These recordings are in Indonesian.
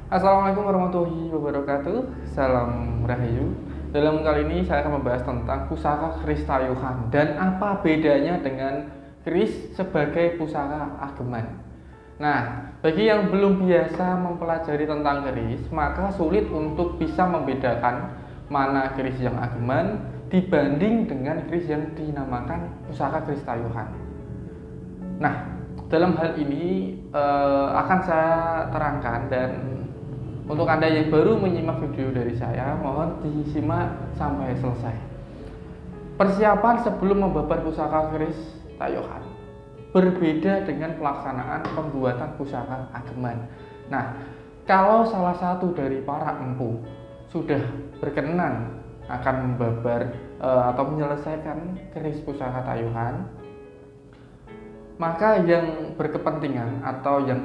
Assalamualaikum warahmatullahi wabarakatuh. Salam Rahayu. Dalam kali ini saya akan membahas tentang pusaka keris tayuhan dan apa bedanya dengan keris sebagai pusaka ageman. Nah, bagi yang belum biasa mempelajari tentang keris, maka sulit untuk bisa membedakan mana keris yang ageman dibanding dengan keris yang dinamakan pusaka keris tayuhan. Nah, dalam hal ini akan saya terangkan, dan untuk Anda yang baru menyimak video dari saya, mohon disimak sampai selesai. Persiapan sebelum membabat pusaka keris tayuhan berbeda dengan pelaksanaan pembuatan pusaka ageman. Nah, kalau salah satu dari para empu sudah berkenan akan membabar atau menyelesaikan keris pusaka tayuhan, maka yang berkepentingan atau yang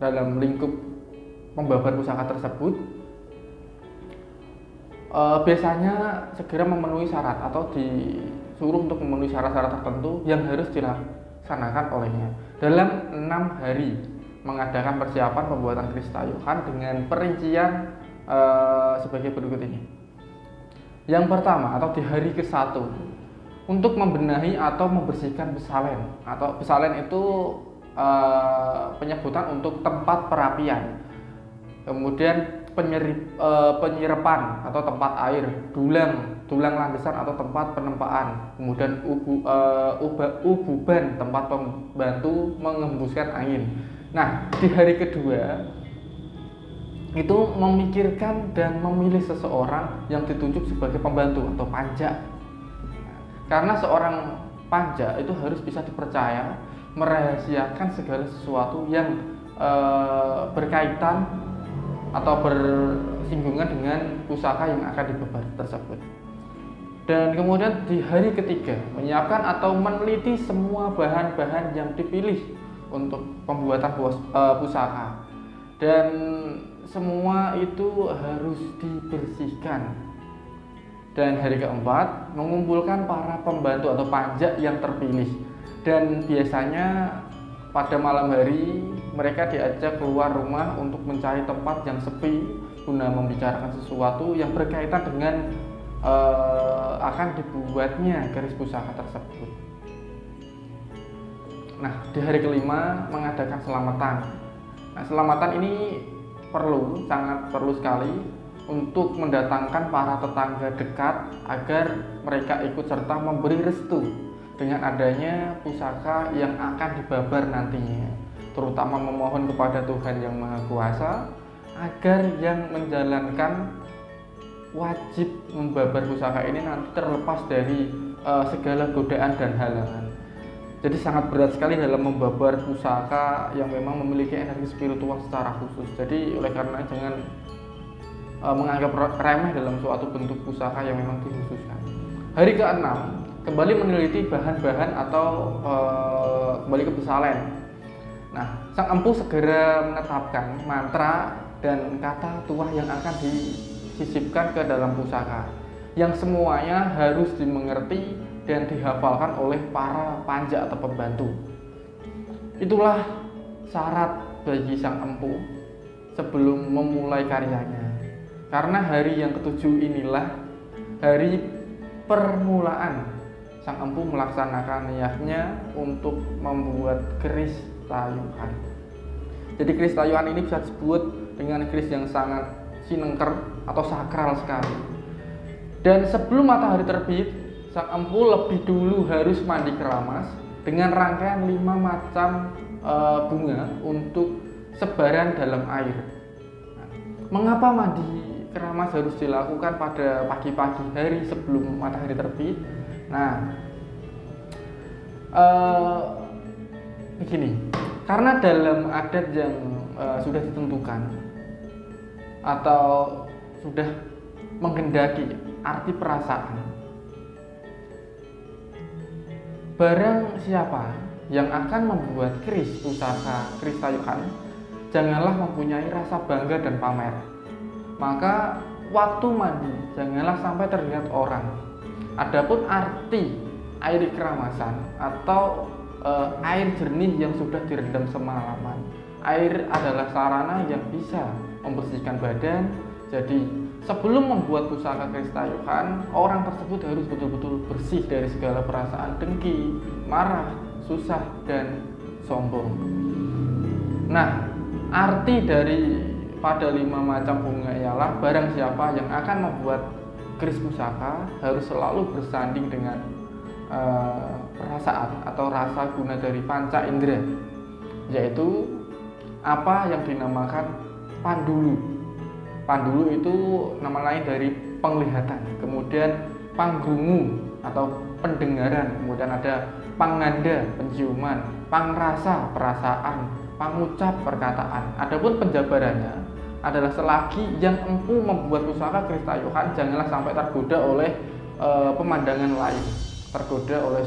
dalam lingkup membabat pusaka tersebut biasanya segera memenuhi syarat atau disuruh untuk memenuhi syarat-syarat tertentu yang harus dilaksanakan olehnya dalam 6 hari mengadakan persiapan pembuatan keris tayuhan dengan perincian sebagai berikut ini. Yang pertama, atau di hari ke-1, untuk membenahi atau membersihkan besalen, atau besalen itu penyebutan untuk tempat perapian. Kemudian penyirapan atau tempat air, dulang landasan atau tempat penempaan, kemudian ububan tempat pembantu mengembuskan angin. Nah, di hari kedua itu memikirkan dan memilih seseorang yang ditunjuk sebagai pembantu atau panja. Karena seorang panja itu harus bisa dipercaya merahasiakan segala sesuatu yang berkaitan atau bersinggungan dengan pusaka yang akan dibabat tersebut. Dan kemudian di hari ketiga menyiapkan atau meneliti semua bahan-bahan yang dipilih untuk pembuatan pusaka, dan semua itu harus dibersihkan. Dan hari keempat mengumpulkan para pembantu atau panja yang terpilih, dan biasanya pada malam hari mereka diajak keluar rumah untuk mencari tempat yang sepi guna membicarakan sesuatu yang berkaitan dengan akan dibuatnya keris pusaka tersebut. Nah, di hari kelima mengadakan selamatan. Nah, selamatan ini sangat perlu sekali untuk mendatangkan para tetangga dekat agar mereka ikut serta memberi restu dengan adanya pusaka yang akan dibabar nantinya, terutama memohon kepada Tuhan Yang Maha Kuasa agar yang menjalankan wajib membabar pusaka ini nanti terlepas dari segala godaan dan halangan. Jadi sangat berat sekali dalam membabar pusaka yang memang memiliki energi spiritual secara khusus. Jadi oleh karena jangan menganggap remeh dalam suatu bentuk pusaka yang memang dikhususkan. Hari ke-6 kembali meneliti bahan-bahan atau kembali ke besalen. Nah, sang empu segera menetapkan mantra dan kata tuah yang akan disisipkan ke dalam pusaka, yang semuanya harus dimengerti dan dihafalkan oleh para panja atau pembantu. Itulah syarat bagi sang empu sebelum memulai karyanya. Karena hari yang ketujuh inilah hari permulaan sang empu melaksanakan niatnya untuk membuat keris tayuhan. Jadi keris tayuhan ini bisa disebut dengan keris yang sangat sinengker atau sakral sekali. Dan sebelum matahari terbit, sang empu lebih dulu harus mandi keramas dengan rangkaian 5 macam bunga untuk sebaran dalam air. Nah, mengapa mandi keramas harus dilakukan pada pagi-pagi hari sebelum matahari terbit? Nah, begini, karena dalam adat yang sudah ditentukan atau sudah menghendaki arti perasaan, barang siapa yang akan membuat keris pusaka keris tayuhan janganlah mempunyai rasa bangga dan pamer. Maka waktu mandi janganlah sampai terlihat orang. Adapun arti air keramasan atau air jernih yang sudah direndam semalaman, Air adalah sarana yang bisa membersihkan badan. Jadi sebelum membuat pusaka keris tayuhan, orang tersebut harus betul-betul bersih dari segala perasaan dengki, marah, susah, dan sombong. Nah, arti dari pada 5 macam bunga ialah barang siapa yang akan membuat keris pusaka harus selalu bersanding dengan perasaan atau rasa guna dari panca indera, yaitu apa yang dinamakan pandulu. Pandulu itu nama lain dari penglihatan, kemudian panggrungu atau pendengaran, kemudian ada panganda penciuman, pangrasa perasaan, pangucap perkataan. Adapun penjabarannya adalah selagi yang empu membuat pusaka keris tayuhan janganlah sampai tergoda oleh pemandangan lain, tergoda oleh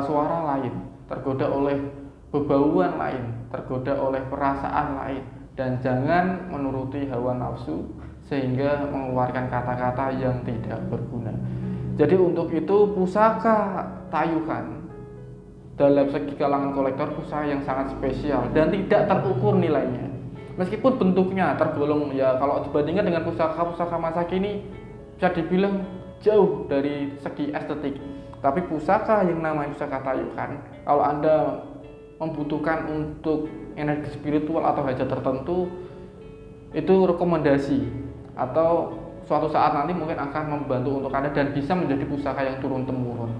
suara lain, tergoda oleh bebauan lain, tergoda oleh perasaan lain, dan jangan menuruti hawa nafsu sehingga mengeluarkan kata-kata yang tidak berguna. Jadi untuk itu pusaka tayuhan dalam segi kalangan kolektor pusaka yang sangat spesial dan tidak terukur nilainya. Meskipun bentuknya tergolong ya kalau dibandingkan dengan pusaka-pusaka masa kini bisa dibilang jauh dari segi estetik. Tapi pusaka yang namanya pusaka tayuhan, kalau Anda membutuhkan untuk energi spiritual atau hajat tertentu, itu rekomendasi atau suatu saat nanti mungkin akan membantu untuk Anda dan bisa menjadi pusaka yang turun-temurun.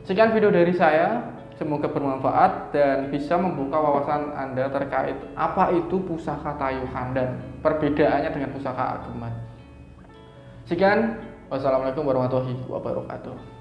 Sekian video dari saya, semoga bermanfaat dan bisa membuka wawasan Anda terkait apa itu pusaka tayuhan dan perbedaannya dengan pusaka ageman. Sekian, wassalamualaikum warahmatullahi wabarakatuh.